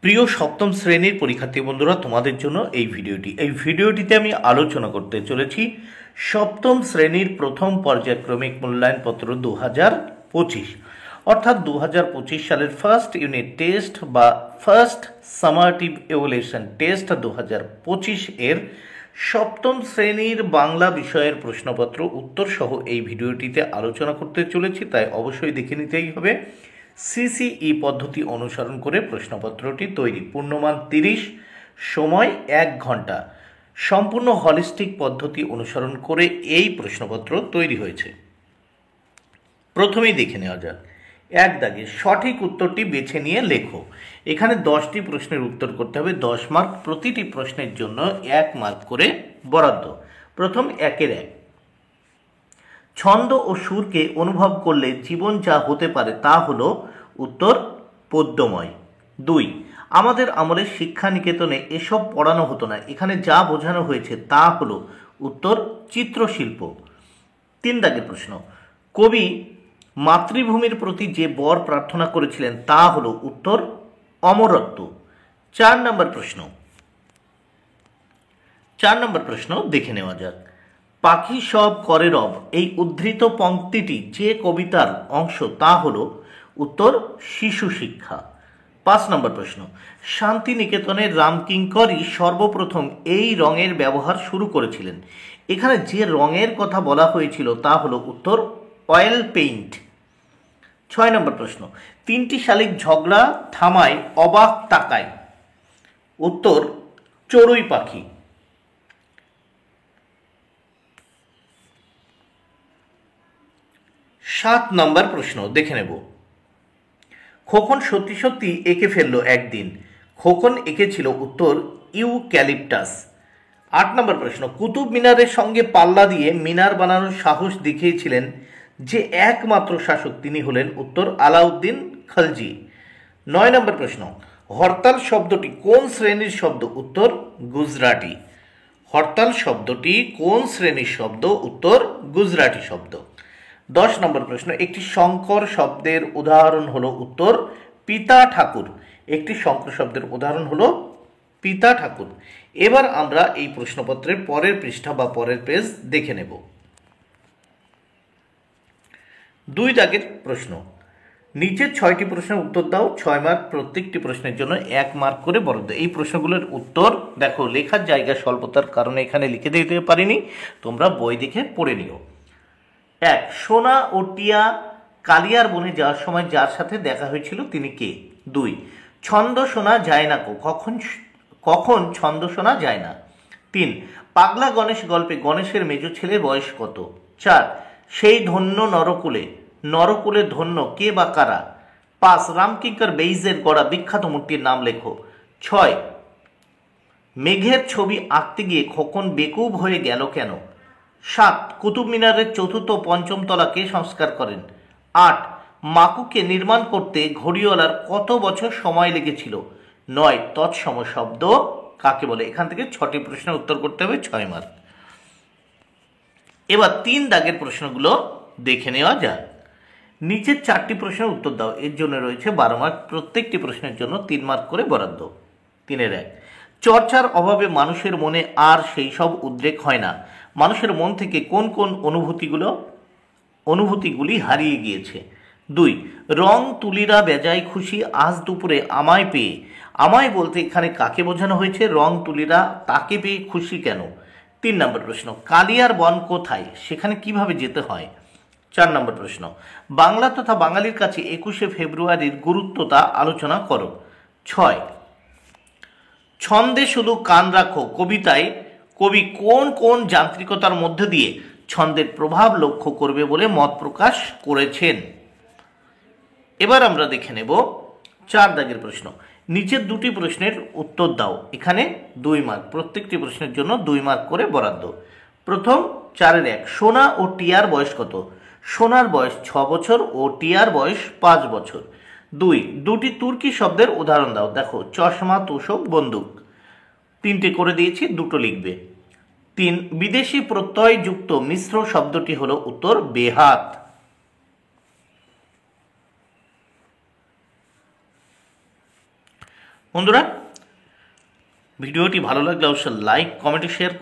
প্রিয় সপ্তম শ্রেণীর পরীক্ষার্থী বন্ধুরা, তোমাদের জন্য এই ভিডিওটিতে আমি আলোচনা করতে চলেছি সপ্তম শ্রেণীর প্রথম পর্যায়ক্রমিক মূল্যায়নপত্র 2025, অর্থাৎ 2025 সালের ফার্স্ট ইউনিট টেস্ট বা ফার্স্ট সামারটিভ ইভ্যালুয়েশন টেস্ট 2025 এর সপ্তম শ্রেণীর বাংলা বিষয়ের প্রশ্নপত্র উত্তর সহ এই ভিডিওটিতে আলোচনা করতে চলেছি, তাই অবশ্যই দেখে নিতেই হবে। সিসিই পদ্ধতি অনুসরণ করে প্রশ্নপত্রটি তৈরি। পূর্ণমান 30, সময় 1 ঘন্টা। সম্পূর্ণ হলিস্টিক পদ্ধতি অনুসরণ করে এই প্রশ্নপত্র তৈরি হয়েছে। প্রথমেই দেখে নেওয়া যাক। 1 দাগে সঠিক উত্তরটি বেছে নিয়ে লেখো। এখানে 10টি প্রশ্নের উত্তর করতে হবে, 10 মার্ক। প্রতিটি প্রশ্নের জন্য 1 মার্ক করে বরাদ্দ। প্রথম 1-এর 1, ছন্দ ও সুরকে অনুভব করলে জীবন যা হতে পারে তা হলো উত্তর পদ্যময়। 2, আমাদের আমলে শিক্ষা নিকেতনে এসব পড়ানো হতো না, এখানে যা বোঝানো হয়েছে তা হলো উত্তর চিত্রশিল্প। 3 দাগের প্রশ্ন, কবি মাতৃভূমির প্রতি যে বর প্রার্থনা করেছিলেন তা হলো উত্তর অমরত্ব। 4 নম্বর প্রশ্ন দেখে নেওয়া যাক। পাখি সব করে রব, এই উদ্ধৃত পংক্তিটি যে কবিতার অংশ তা হলো উত্তর শিশু শিক্ষা। 5 নম্বর প্রশ্ন, শান্তিনিকেতনের রামকিঙ্করই সর্বপ্রথম এই রঙের ব্যবহার শুরু করেছিলেন, এখানে যে রঙের কথা বলা হয়েছিল তা হলো উত্তর অয়েল পেইন্ট। 6 নম্বর প্রশ্ন, 3টি শালিক ঝগড়া থামায় অবাক তাকায়, উত্তর চড়ুই পাখি। 7 নম্বর প্রশ্ন দেখে নেব। খোকন সত্যি সত্যি এঁকে ফেললো একদিন, খোকন এঁকেছিল উত্তর ইউক্যালিপটাস। 8 নম্বর প্রশ্ন, কুতুব মিনারের সঙ্গে পাল্লা দিয়ে মিনার বানানোর সাহস দেখিয়েছিলেন যে একমাত্র শাসক, তিনি হলেন উত্তর আলাউদ্দিন খলজি। 9 নম্বর প্রশ্ন, হরতাল শব্দটি কোন শ্রেণীর শব্দ, উত্তর গুজরাটি। হরতাল শব্দটি কোন শ্রেণীর শব্দ, উত্তর গুজরাটি শব্দ। 10 নম্বর প্রশ্ন, একটি শঙ্কর শব্দের উদাহরণ হলো উত্তর পিতা ঠাকুর। একটি শঙ্কর শব্দের উদাহরণ হলো পিতা ঠাকুর। এবার আমরা এই প্রশ্নপত্রের পরের পৃষ্ঠা বা পরের পেজ দেখে নেব। 2 দাগের প্রশ্ন, নিচের 6টি প্রশ্নের উত্তর দাও, 6 মার্ক। প্রত্যেকটি প্রশ্নের জন্য 1 মার্ক করে বরাদ্দ। এই প্রশ্নগুলোর উত্তর দেখো, লেখার জায়গা স্বল্পতার কারণে এখানে লিখে দিতে পারিনি, তোমরা বই দেখে পড়ে নিও। 1, সোনা ও টিয়া কালিয়ার বনে যাওয়ার সময় যার সাথে দেখা হয়েছিল তিনি কে? 2, ছন্দ শোনা যায় না কখন ছন্দ শোনা যায় না? 3, পাগলা গণেশ গল্পে গণেশের মেজ ছেলের বয়স কত? 4, সেই ধন্য নরকুলে ধন্য কে বা কারা? 5, রামকিঙ্কর বেইজের গড়া বিখ্যাত মূর্তির নাম লেখো। 6, মেঘের ছবি আঁকতে গিয়ে খোকন বেকুব হয়ে গেল কেন? 7, কুতুব মিনারের 4র্থ ও 5ম তলা কে সংস্কার করেন? 8, মাকুকে নির্মাণ করতে ঘড়িওয়ালার কত বছর সময় লেগেছিল? 9, তৎসম শব্দ কাকে বলে? এখান থেকে 6টি প্রশ্নের উত্তর করতে হবে, 6 মার্ক। এবার 3 দাগের প্রশ্নগুলো দেখে নেওয়া যাক। নিচের 4টি প্রশ্নের উত্তর দাও, এর জন্য রয়েছে 12 মার্ক। প্রত্যেকটি প্রশ্নের জন্য 3 মার্ক করে বরাদ্দ। 3-এর 1, চর্চার অভাবে মানুষের মনে আর সেই সব উদ্রেক হয় না, মানুষের মন থেকে কোন কোন অনুভূতিগুলি হারিয়ে গিয়েছে? 2, রং তুলিরা বেজায় খুশি আজ দুপুরে আমায় পেয়ে, আমায় বলতে এখানে কাকে বোঝানো হয়েছে? রং তুলিরা তাকে পেয়ে খুশি কেন? 3 নম্বর প্রশ্ন, কালিয়ার বন কোথায়, সেখানে কিভাবে যেতে হয়? 4 নম্বর প্রশ্ন, বাংলা তথা বাঙালির কাছে 21শে ফেব্রুয়ারির গুরুত্বতা আলোচনা করো। 6, ছন্দে শুধু কান রাখো কবিতায় কবি কোন কোন যান্ত্রিকতার মধ্যে দিয়ে ছন্দের প্রভাব লক্ষ্য করবে বলে মত প্রকাশ করেছেন? এবার আমরা দেখে নেব 4 দাগের প্রশ্ন, নিচের 2টি প্রশ্নের উত্তর দাও, এখানে 2 মার্ক। প্রত্যেকটি প্রশ্নের জন্য 2 মার্ক করে বরাদ্দ। প্রথম 4-এর 1, সোনা ও টিয়ার বয়স কত? সোনার বয়স 6 বছর ও টিয়ার বয়স 5 বছর। 2, 2টি তুর্কি শব্দের উদাহরণ দাও। দেখো, চশমা, তোষক, বন্দুক। 3টে করে দিয়েছি, 2টো লিখবে। 3, বিদেশি প্রত্যয় যুক্ত মিশ্র শব্দটি হলো উত্তর বেহাত। বন্ধুরা, ভিডিওটি ভালো লাগলে অবশ্যই লাইক, কমেন্ট, শেয়ার